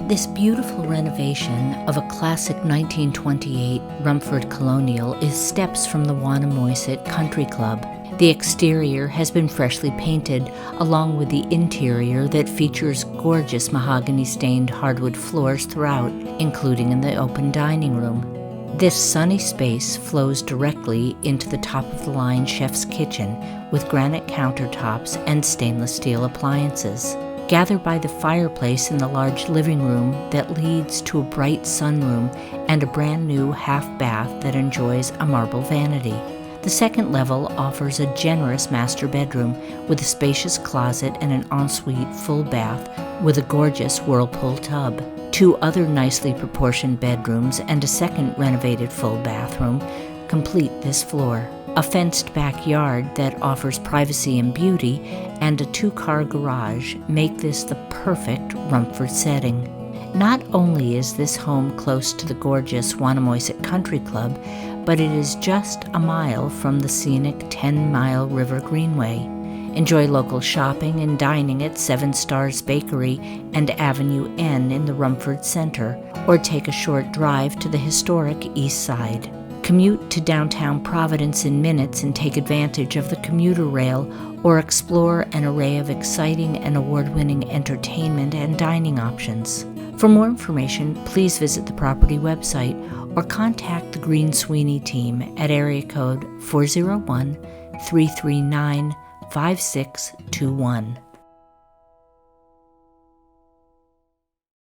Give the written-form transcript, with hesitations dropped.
This beautiful renovation of a classic 1928 Rumford Colonial is steps from the Wannamoisett Country Club. The exterior has been freshly painted, along with the interior that features gorgeous mahogany-stained hardwood floors throughout, including in the open dining room. This sunny space flows directly into the top-of-the-line chef's kitchen with granite countertops and stainless steel appliances. Gather by the fireplace in the large living room that leads to a bright sunroom and a brand new half bath that enjoys a marble vanity. The second level offers a generous master bedroom with a spacious closet and an ensuite full bath with a gorgeous whirlpool tub. Two other nicely proportioned bedrooms and a second renovated full bathroom complete this floor. A fenced backyard that offers privacy and beauty and a two-car garage make this the perfect Rumford setting. Not only is this home close to the gorgeous Wannamoisett Country Club, but it is just a mile from the scenic 10-mile River Greenway. Enjoy local shopping and dining at Seven Stars Bakery and Avenue N in the Rumford Center, or take a short drive to the historic East Side. Commute to downtown Providence in minutes and take advantage of the commuter rail, or explore an array of exciting and award-winning entertainment and dining options. For more information, please visit the property website or contact the Green Sweeney team at area code 401-339-5621.